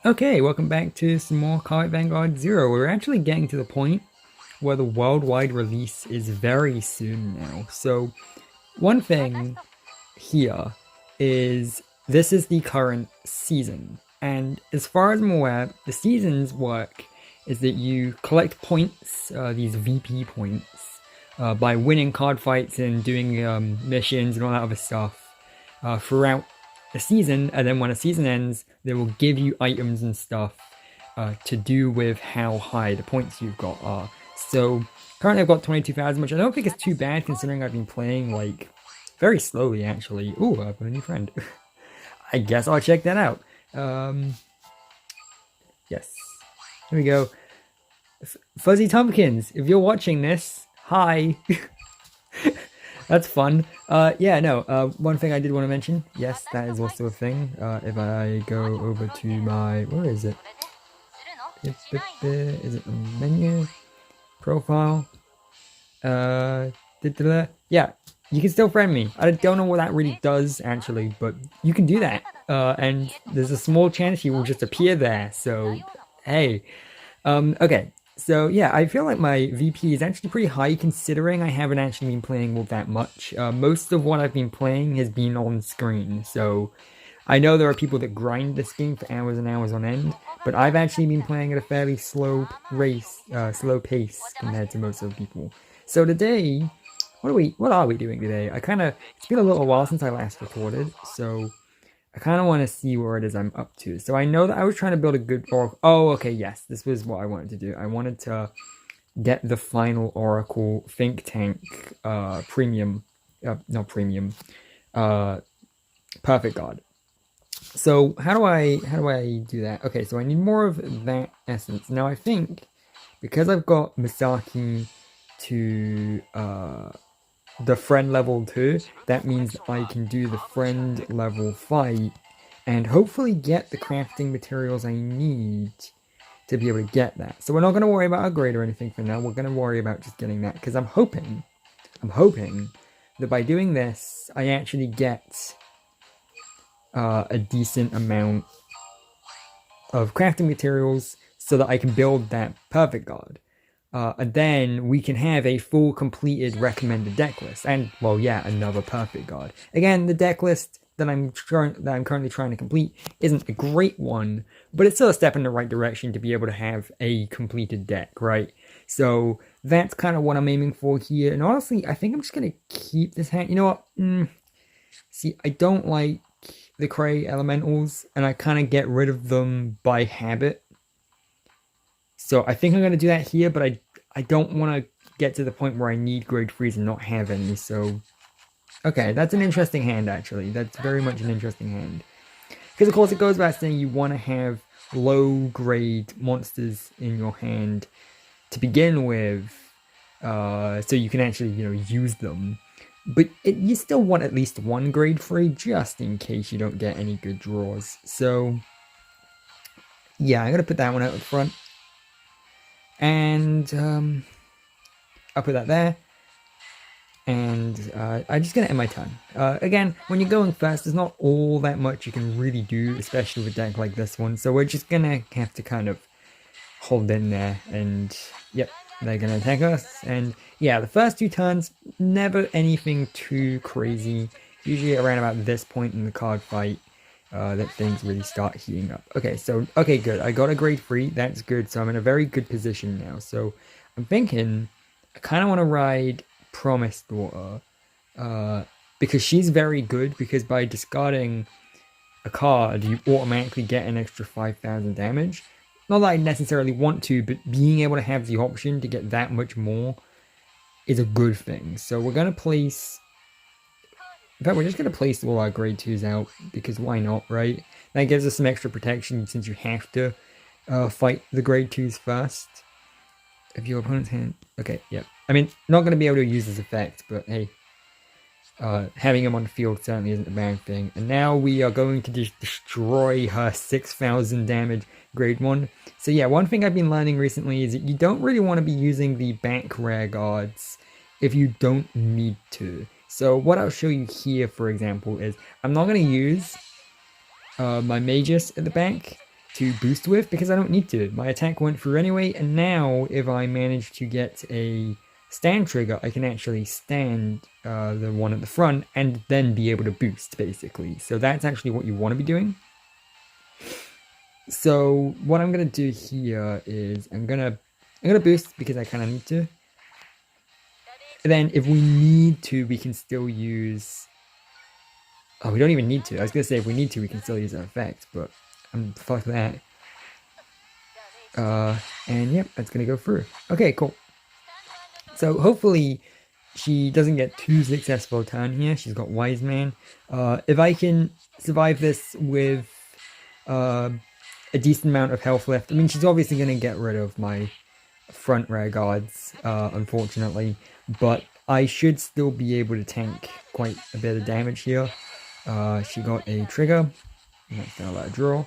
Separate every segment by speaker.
Speaker 1: Okay, welcome back to some more Cardfight Vanguard 0. We're actually getting to the point where the worldwide release is very soon now. So, one thing here is this is the current season. And as far as I'm aware, the seasons work is that you collect points, these VP points, by winning card fights and doing missions and all that other stuff throughout a season, and then when a season ends, they will give you items and stuff to do with how high the points you've got are. So currently I've got 22,000, which I don't think is too bad considering I've been playing like very slowly actually. Ooh, I've got a new friend. I guess I'll check that out. Yes, here we go. Fuzzy Tompkins, if you're watching this, hi. That's fun. One thing I did want to mention, yes, that is also a thing. If I go over to my, where is it? Is it the menu? Profile? Yeah, you can still friend me. I don't know what that really does, actually, but you can do that. And there's a small chance you will just appear there, so, hey. Okay. So yeah, I feel like my VP is actually pretty high considering I haven't actually been playing all that much. Most of what I've been playing has been on screen, so I know there are people that grind this game for hours and hours on end, but I've actually been playing at a fairly slow slow pace compared to most other people. So today, what are we doing today? It's been a little while since I last recorded, so I kind of want to see where it is I'm up to. So I know that I was trying to build a good oracle. Oh, okay, yes, this was what I wanted to do. I wanted to get the final oracle think tank premium, not premium, perfect god. So how do I do that? Okay, so I need more of that essence. Now I think because I've got Misaki to the friend level 2, that means I can do the friend level fight and hopefully get the crafting materials I need to be able to get that. So we're not going to worry about a grade or anything for now. We're going to worry about just getting that because I'm hoping that by doing this, I actually get a decent amount of crafting materials so that I can build that perfect god. And then we can have a full completed recommended deck list. And, well, yeah, another perfect god. Again, the deck list that I'm currently trying to complete isn't a great one, but it's still a step in the right direction to be able to have a completed deck, right? So that's kind of what I'm aiming for here. And honestly, I think I'm just going to keep this hand. You know what? See, I don't like the Cray Elementals, and I kind of get rid of them by habit. So I think I'm going to do that here, but I don't want to get to the point where I need grade 3s and not have any, so... Okay, that's an interesting hand, actually. That's very much an interesting hand. Because, of course, it goes without saying you want to have low-grade monsters in your hand to begin with, so you can actually, use them. But you still want at least one grade 3, just in case you don't get any good draws. So, yeah, I'm going to put that one out front. And I'll put that there. And I'm just going to end my turn. Again, when you're going first, there's not all that much you can really do, especially with a deck like this one. So we're just going to have to kind of hold in there. And, yep, they're going to attack us. And, yeah, the first 2 turns, never anything too crazy. Usually around about this point in the card fight, that things really start heating up. Okay, good. I got a grade 3. That's good. So I'm in a very good position now. So I'm thinking I kind of want to ride Promised Daughter because she's very good, because by discarding a card, you automatically get an extra 5,000 damage. Not that I necessarily want to, but being able to have the option to get that much more is a good thing. So we're going to place... In fact, we're just going to place all our grade 2s out, because why not, right? That gives us some extra protection, since you have to fight the grade 2s first. If your opponent's hand... Okay, yeah. I mean, not going to be able to use this effect, but hey. Having him on the field certainly isn't a bad thing. And now we are going to just destroy her 6,000 damage grade 1. So yeah, one thing I've been learning recently is that you don't really want to be using the back rare guards if you don't need to. So what I'll show you here, for example, is I'm not going to use my Magus at the back, to boost with because I don't need to. My attack went through anyway, and now if I manage to get a stand trigger, I can actually stand the one at the front and then be able to boost, basically. So that's actually what you want to be doing. So what I'm going to do here is I'm gonna boost because I kind of need to. And then if we need to, we can still use... Oh, we don't even need to. I was going to say if we need to, we can still use that effect, but fuck that. And yep, that's going to go through. Okay, cool. So hopefully she doesn't get too successful turn here. She's got Wise Man. If I can survive this with a decent amount of health left, I mean, she's obviously going to get rid of my front rear guards, unfortunately, but I should still be able to tank quite a bit of damage here. She got a trigger, and that's going to let her draw.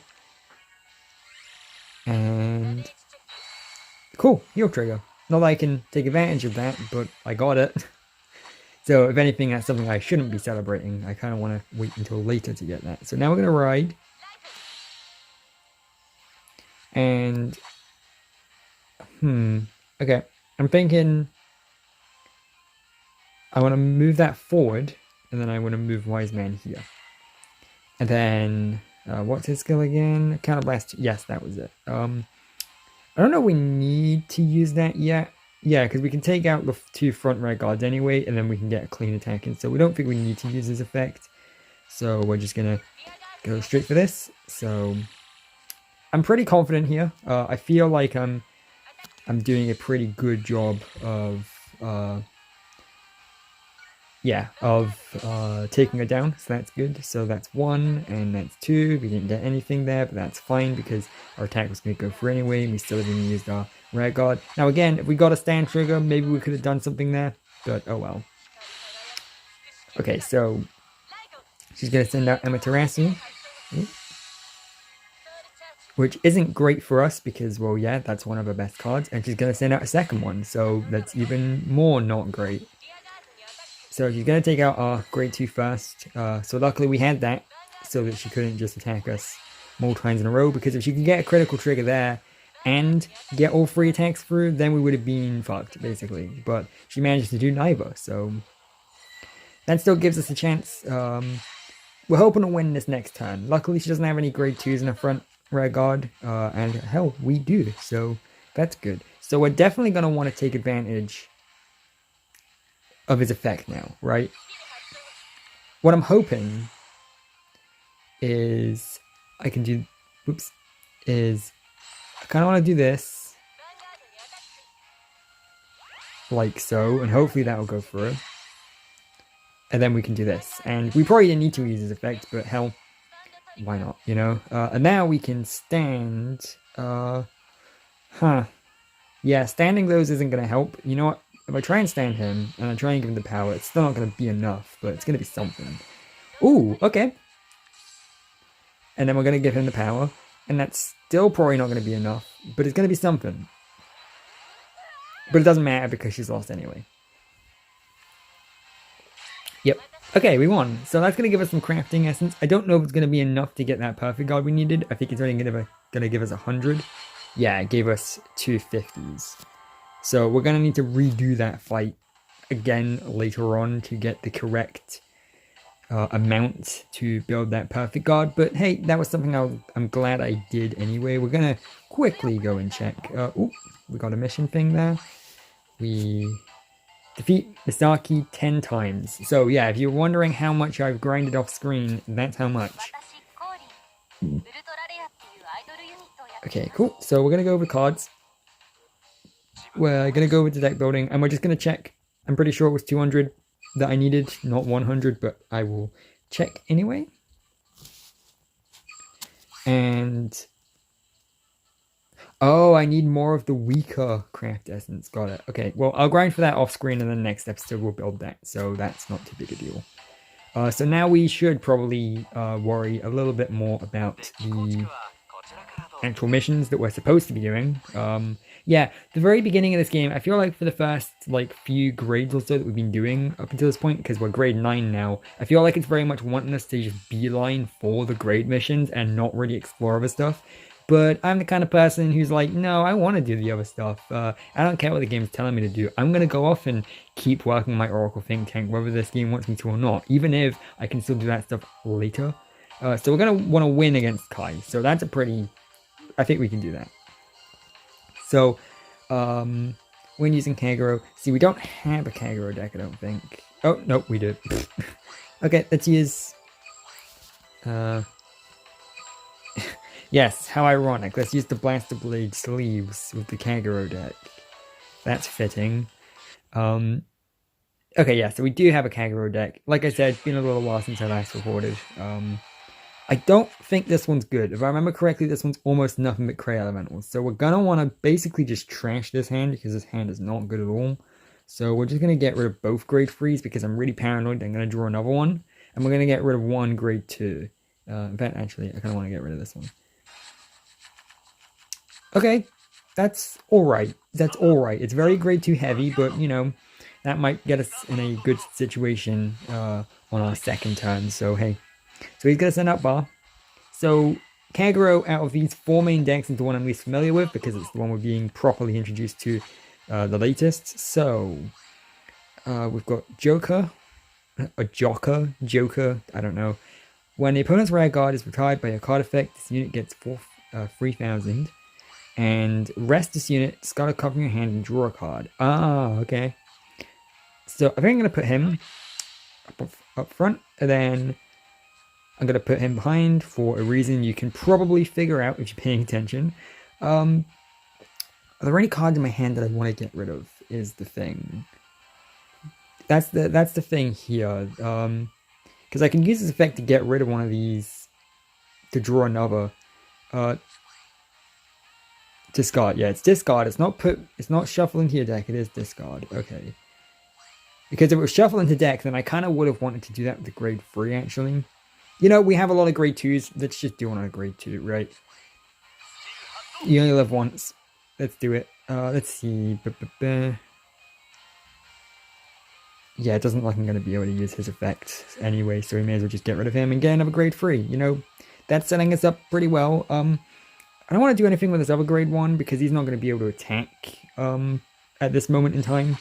Speaker 1: And cool, heal trigger. Not that I can take advantage of that, but I got it. So if anything, that's something I shouldn't be celebrating. I kind of want to wait until later to get that. So now we're going to ride. And okay, I'm thinking I want to move that forward, and then I want to move Wise Man here. And then, what's his skill again? Counterblast, yes, that was it. I don't know if we need to use that yet. Yeah, because we can take out the 2 front rear guards anyway, and then we can get a clean attack in. So we don't think we need to use this effect. So we're just going to go straight for this. So I'm pretty confident here. I feel like I'm doing a pretty good job of taking her down, so that's good. So that's 1 and that's 2. We didn't get anything there, but that's fine because our attack was going to go through anyway, and we still haven't used our rear guard. Now again, if we got a stand trigger, maybe we could have done something there, but oh well. Okay, so she's going to send out Amaterasu, which isn't great for us because, well, yeah, that's one of her best cards, and she's going to send out a second one, so that's even more not great. So she's going to take out our grade 2 first. So luckily we had that so that she couldn't just attack us multiple times in a row, because if she could get a critical trigger there and get all 3 attacks through, then we would have been fucked, basically. But she managed to do neither, so that still gives us a chance. We're hoping to win this next turn. Luckily she doesn't have any grade 2s in her front rear guard, and hell, we do, so that's good. So we're definitely going to want to take advantage of his effect now, right? What I'm hoping is I can do, is I kind of want to do this, like so, and hopefully that will go through. And then we can do this. And we probably didn't need to use his effect, but hell, why not, you know? And now we can stand, yeah, standing those isn't going to help. You know what? If I try and stand him, and I try and give him the power, it's still not going to be enough, but it's going to be something. Ooh, okay. And then we're going to give him the power, and that's still probably not going to be enough, but it's going to be something. But it doesn't matter because she's lost anyway. Yep. Okay, we won. So that's going to give us some crafting essence. I don't know if it's going to be enough to get that perfect guard we needed. I think it's only going to give us 100. Yeah, it gave us 2 50s. So we're going to need to redo that fight again later on to get the correct amount to build that perfect guard. But hey, that was something I'm glad I did anyway. We're going to quickly go and check. Ooh, we got a mission thing there. We defeat Misaki 10 times. So yeah, if you're wondering how much I've grinded off screen, that's how much. Okay, cool. So we're going to go over cards. We're going to go over to deck building, and we're just going to check. I'm pretty sure it was 200 that I needed, not 100, but I will check anyway. And oh, I need more of the weaker craft essence. Got it. Okay, well, I'll grind for that off screen, and then next episode we'll build that, so that's not too big a deal. So now we should probably worry a little bit more about the actual missions that we're supposed to be doing. Yeah, the very beginning of this game, I feel like for the first few grades or so that we've been doing up until this point, because we're grade 9 now, I feel like it's very much wanting us to just beeline for the grade missions and not really explore other stuff. But I'm the kind of person who's like, no, I want to do the other stuff. I don't care what the game's telling me to do. I'm going to go off and keep working my Oracle Think Tank, whether this game wants me to or not, even if I can still do that stuff later. So we're going to want to win against Kai. So that's a pretty... I think we can do that. So, when using Kagero... See, we don't have a Kagero deck, I don't think. Oh, no, we do. Okay, let's use... Yes, how ironic. Let's use the Blaster Blade sleeves with the Kagero deck. That's fitting. Okay, yeah, so we do have a Kagero deck. Like I said, it's been a little while since I last recorded. I don't think this one's good. If I remember correctly, this one's almost nothing but Cray Elementals. So we're gonna want to basically just trash this hand because this hand is not good at all. So we're just gonna get rid of both grade 3s because I'm really paranoid I'm gonna draw another one. And we're gonna get rid of one grade 2. In fact, actually, I kind of want to get rid of this one. Okay, that's alright. That's alright. It's very grade 2 heavy, but, you know, that might get us in a good situation on our second turn. So, hey. So he's going to send out Bar. So, Kagero, out of these 4 main decks, is the one I'm least familiar with, because it's the one we're being properly introduced to the latest. So, we've got Joker, Joker, I don't know. When the opponent's rare card is retired by a card effect, this unit gets 3,000. And rest this unit, discard a card from your hand and draw a card. Ah, okay. So I think I'm going to put him up front, and then I'm going to put him behind for a reason you can probably figure out if you're paying attention. Are there any cards in my hand that I want to get rid of is the thing. That's the thing here. Because I can use this effect to get rid of one of these to draw another. Discard, yeah, it's discard. It's not shuffle into your deck, it is discard. Okay. Because if it was shuffle into deck, then I kind of would have wanted to do that with the grade 3, actually. You know, we have a lot of grade 2s. Let's just do one on a grade 2, right? You only live once. Let's do it. Let's see. Yeah, it doesn't look like I'm going to be able to use his effect anyway, so we may as well just get rid of him and get another grade 3. You know, that's setting us up pretty well. I don't want to do anything with this other grade 1 because he's not going to be able to attack at this moment in time.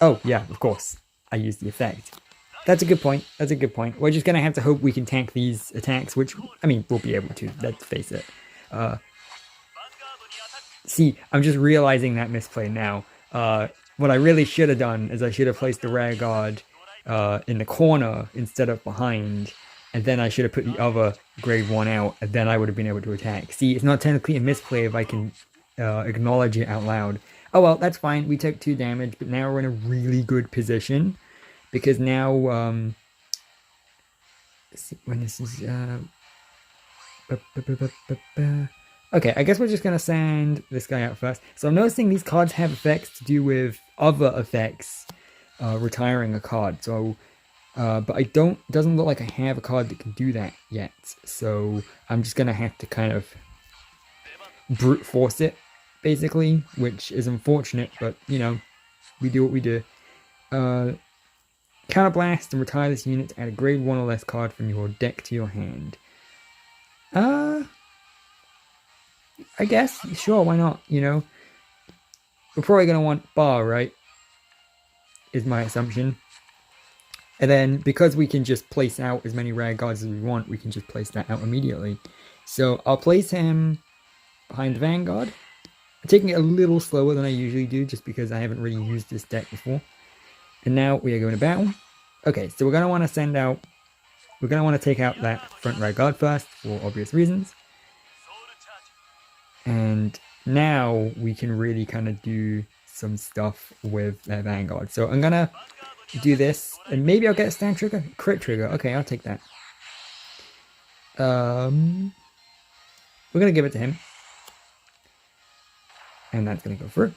Speaker 1: Oh, yeah, of course. I used the effect. That's a good point. That's a good point. We're just going to have to hope we can tank these attacks, which, I mean, we'll be able to. Let's face it. See, I'm just realizing that misplay now. What I really should have done is I should have placed the rare guard in the corner instead of behind. And then I should have put the other grade 1 out, and then I would have been able to attack. See, it's not technically a misplay if I can acknowledge it out loud. Oh well, that's fine. We took 2 damage, but now we're in a really good position. Because now, let's see, when this is, okay, I guess we're just going to send this guy out first. So I'm noticing these cards have effects to do with other effects retiring a card. So... but doesn't look like I have a card that can do that yet. So I'm just going to have to kind of brute force it, basically, which is unfortunate, but, you know, we do what we do. Counterblast and retire this unit to add a grade 1 or less card from your deck to your hand. I guess, sure, why not, you know? We're probably going to want Bar, right? Is my assumption. And then, because we can just place out as many rare cards as we want, we can just place that out immediately. So, I'll place him behind the Vanguard. I'm taking it a little slower than I usually do, just because I haven't really used this deck before. And now, we are going to battle. Okay, so we're going to want to send out... We're going to want to take out that front rare guard first, for obvious reasons. And now, we can really kind of do some stuff with that Vanguard. So, I'm going to... do this, and maybe I'll get a stand trigger? Crit trigger. Okay, I'll take that. We're going to give it to him. And that's going to go through.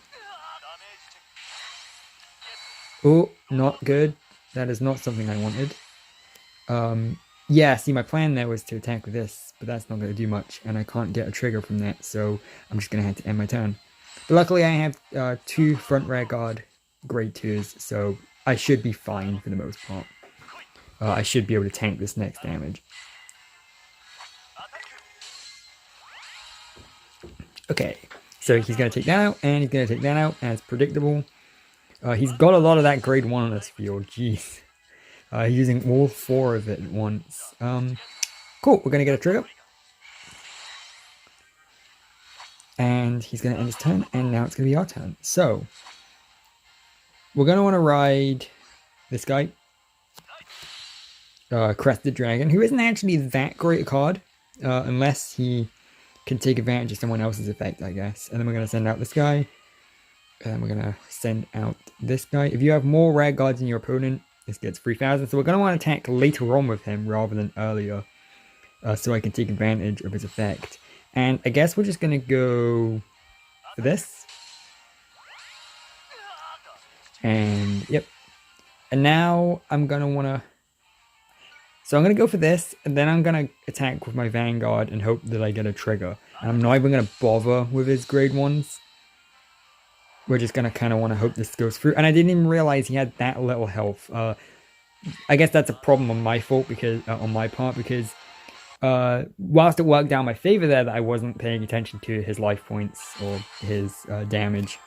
Speaker 1: Oh, not good. That is not something I wanted. Yeah, see, my plan there was to attack with this, but that's not going to do much, and I can't get a trigger from that, so I'm just going to have to end my turn. But luckily I have 2 front rear guard grade 2s, so I should be fine for the most part. I should be able to tank this next damage. Okay, so he's going to take that out, and he's going to take that out, as predictable. He's got a lot of that grade 1 on this field, jeez. Using all 4 of it at once. Cool, we're going to get a trigger. And he's going to end his turn, and now it's going to be our turn. So, we're going to want to ride this guy. Crested Dragon, who isn't actually that great a card. Unless he can take advantage of someone else's effect, I guess. And then we're going to send out this guy. And then we're going to send out this guy. If you have more rare guards than your opponent, this gets 3,000. So we're going to want to attack later on with him rather than earlier. So I can take advantage of his effect. And I guess we're just going to go for this. And, yep. And now I'm going to want to... So I'm going to go for this, and then I'm going to attack with my Vanguard and hope that I get a trigger. And I'm not even going to bother with his grade 1s. We're just going to kind of want to hope this goes through. And I didn't even realize he had that little health. I guess that's a problem on my fault, because on my part, because whilst it worked out in my favor there that I wasn't paying attention to his life points or his damage,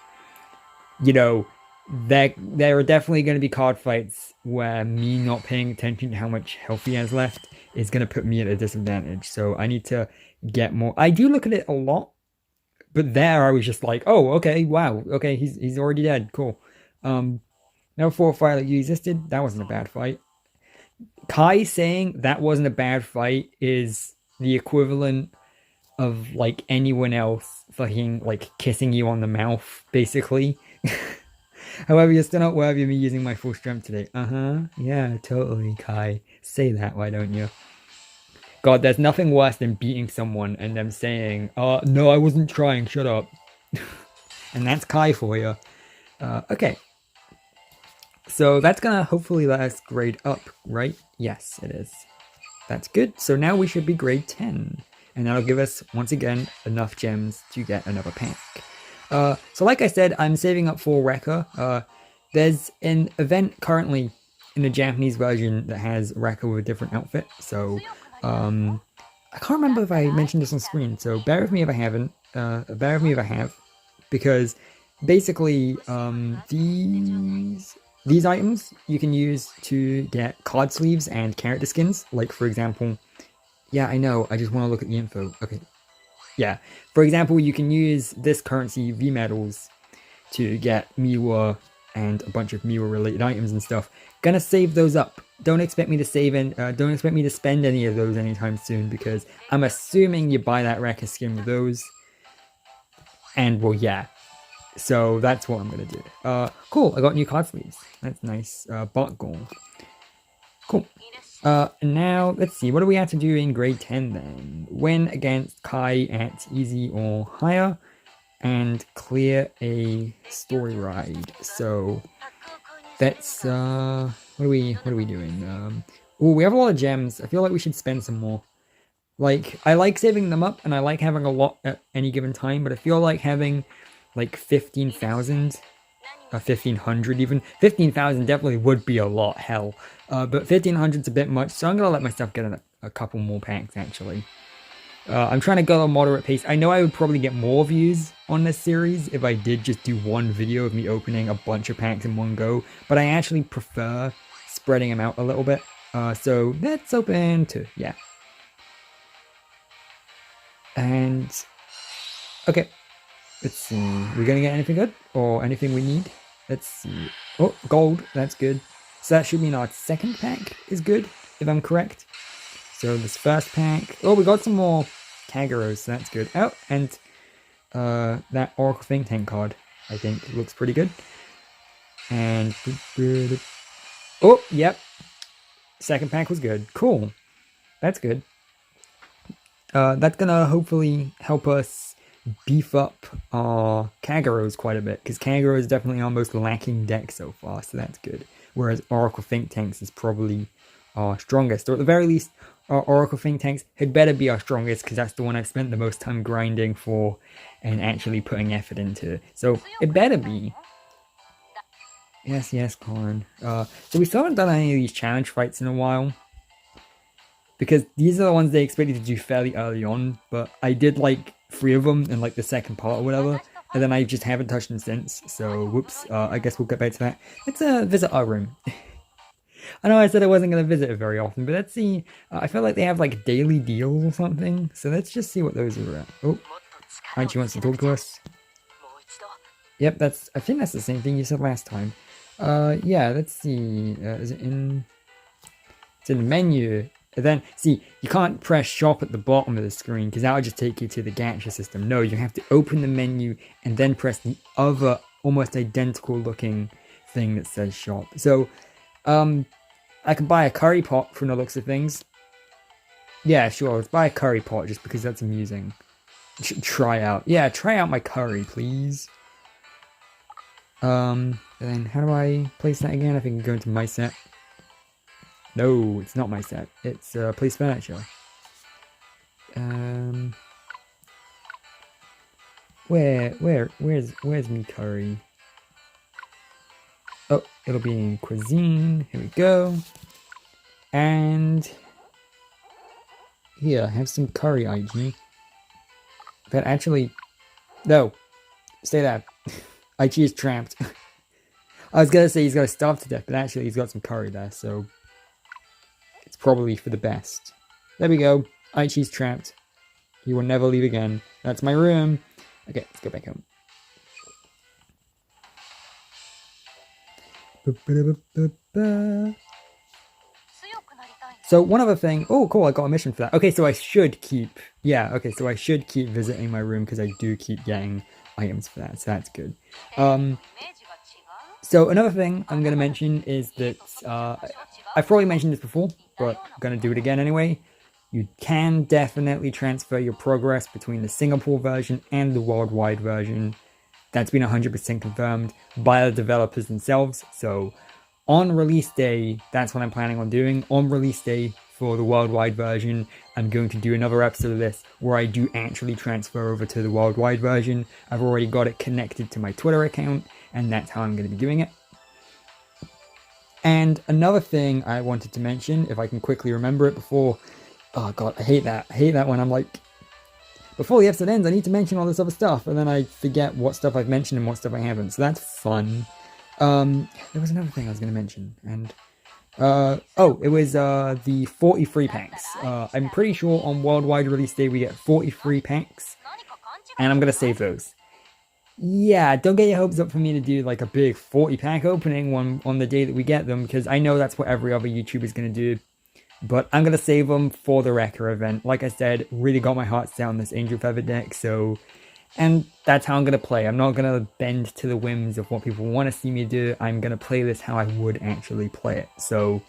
Speaker 1: you know, there are definitely going to be card fights where me not paying attention to how much health he has left is going to put me at a disadvantage. So I need to get more. I do look at it a lot, but there I was just like, oh, okay, wow, okay, he's already dead, cool. Never fought a fight like you existed. That wasn't a bad fight. Kai saying that wasn't a bad fight is the equivalent of like anyone else fucking like kissing you on the mouth, basically. However, you're still not worthy of me using my full strength today. Yeah, totally, Kai. Say that, why don't you? God, there's nothing worse than beating someone and them saying, no, I wasn't trying, shut up. And that's Kai for you. Okay. So that's gonna hopefully let us grade up, right? Yes, it is. That's good. So now we should be grade 10. And that'll give us, once again, enough gems to get another pack. So like I said, I'm saving up for Rekka. There's an event currently in the Japanese version that has Rekka with a different outfit. So, I can't remember if I mentioned this on screen, so bear with me if I haven't. Bear with me if I have. Because, basically, these items you can use to get card sleeves and character skins. Like, for example... Yeah, I know, I just want to look at the info. Okay. Yeah, for example, you can use this currency V-Metals to get Miwa and a bunch of Miwa related items and stuff. Gonna save those up. Don't expect me to save and don't expect me to spend any of those anytime soon, because I'm assuming you buy that Rekka skin with those. And well, yeah. So that's what I'm gonna do. Cool, I got new card sleeves. That's nice. Bot goal. Cool. Now, let's see, what do we have to do in grade 10 then? Win against Kai at easy or higher, and clear a story ride. So, that's, what are we doing? Oh, we have a lot of gems. I feel like we should spend some more. Like, I like saving them up, and I like having a lot at any given time, but I feel like having, like, 15,000... 1,500 even. 15,000 definitely would be a lot, hell. But 1,500's a bit much, so I'm gonna let myself get a couple more packs, actually. I'm trying to go at a moderate pace. I know I would probably get more views on this series if I did just do one video of me opening a bunch of packs in one go, but I actually prefer spreading them out a little bit. So let's open 2, yeah. And, okay. Let's see, we're gonna get anything good? Or anything we need? Let's see. Oh, gold, that's good. So that should mean our second pack is good, if I'm correct. So this first pack... Oh, we got some more Kageros, so that's good. Oh, and that Oracle Think Tank card, I think, looks pretty good. And... Oh, yep. Second pack was good. Cool. That's good. That's gonna hopefully help us beef up our Kageros quite a bit, because Kagero is definitely our most lacking deck so far, so that's good. Whereas Oracle Think Tanks is probably our strongest, or at the very least, our Oracle Think Tanks had better be our strongest, because that's the one I've spent the most time grinding for and actually putting effort into. So it better be. Yes, yes, Colin. So we still haven't done any of these challenge fights in a while, because these are the ones they expect you to do fairly early on, but I did like 3 of them in like the second part or whatever, and then I just haven't touched them since. So whoops. I guess we'll get back to that. Let's visit our room. I know I said I wasn't going to visit it very often, but let's see. I feel like they have like daily deals or something, so let's just see what those are at. Oh, Aichi wants to talk to us. Yep, I think that's the same thing you said last time. Yeah, let's see. Is it in? It's in the menu. And then, see, you can't press shop at the bottom of the screen because that would just take you to the gacha system. No, you have to open the menu and then press the other almost identical looking thing that says shop. So, I can buy a curry pot from the looks of things. Yeah, sure, let's buy a curry pot just because that's amusing. Try out. Yeah, try out my curry, please. And then how do I place that again? I think I can go into my set. No, it's not my set. It's place furniture. Where's me curry? Oh, it'll be in cuisine. Here we go. And here, have some curry, IG. But actually, no, stay there. IG is trapped. I was gonna say he's gonna starve to death, but actually he's got some curry there, so it's probably for the best. There we go. Aichi's trapped. He will never leave again. That's my room. Okay, let's go back home. So one other thing. Oh, cool! I got a mission for that. Okay, so I should keep. Yeah. Okay, so I should keep visiting my room because I do keep getting items for that. So that's good. So another thing I'm going to mention is that I've probably mentioned this before, but I'm going to do it again anyway. You can definitely transfer your progress between the Singapore version and the worldwide version. That's been 100% confirmed by the developers themselves. So on release day, that's what I'm planning on doing. On release day for the worldwide version, I'm going to do another episode of this where I do actually transfer over to the worldwide version. I've already got it connected to my Twitter account, and that's how I'm going to be doing it. And another thing I wanted to mention, if I can quickly remember it before... Oh god, I hate that. I hate that when I'm like... Before the episode ends, I need to mention all this other stuff, and then I forget what stuff I've mentioned and what stuff I haven't, so that's fun. There was another thing I was going to mention, and... oh, it was the 43 packs. I'm pretty sure on worldwide release day we get 43 packs, and I'm going to save those. Yeah, don't get your hopes up for me to do like a big 40 pack opening one on the day that we get them, because I know that's what every other YouTuber is going to do. But I'm going to save them for the Wrecker event. Like I said, really got my heart set on this Angel Feather deck, so... And that's how I'm going to play. I'm not going to bend to the whims of what people want to see me do. I'm going to play this how I would actually play it. So,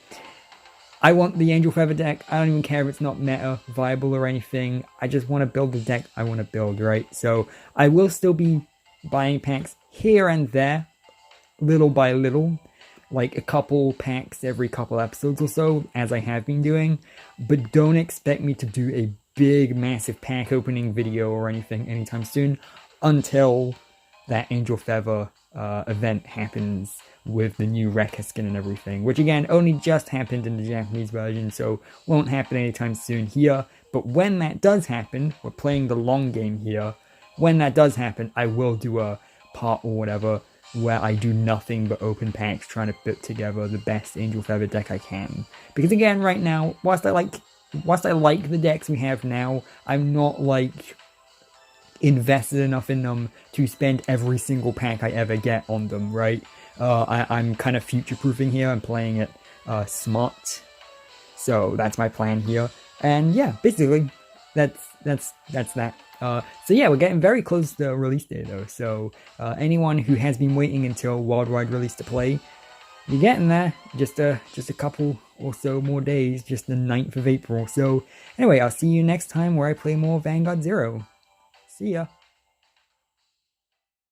Speaker 1: I want the Angel Feather deck. I don't even care if it's not meta viable or anything. I just want to build the deck I want to build, right? So, I will still be buying packs here and there, little by little. Like a couple packs every couple episodes or so, as I have been doing. But don't expect me to do a big, massive pack opening video or anything anytime soon until that Angel Feather event happens with the new Wrecker skin and everything. Which again, only just happened in the Japanese version, so won't happen anytime soon here. But when that does happen, we're playing the long game here. When that does happen, I will do a part or whatever where I do nothing but open packs trying to put together the best Angel Feather deck I can. Because again, right now, whilst I like the decks we have now, I'm not like invested enough in them to spend every single pack I ever get on them, right? I'm kind of future-proofing here. I'm playing it smart. So that's my plan here. And yeah, basically, that's that. So yeah, we're getting very close to release day though, so anyone who has been waiting until worldwide release to play, you're getting there. Just a couple or so more days, just the 9th of April. So anyway, I'll see you next time where I play more Vanguard Zero. See ya!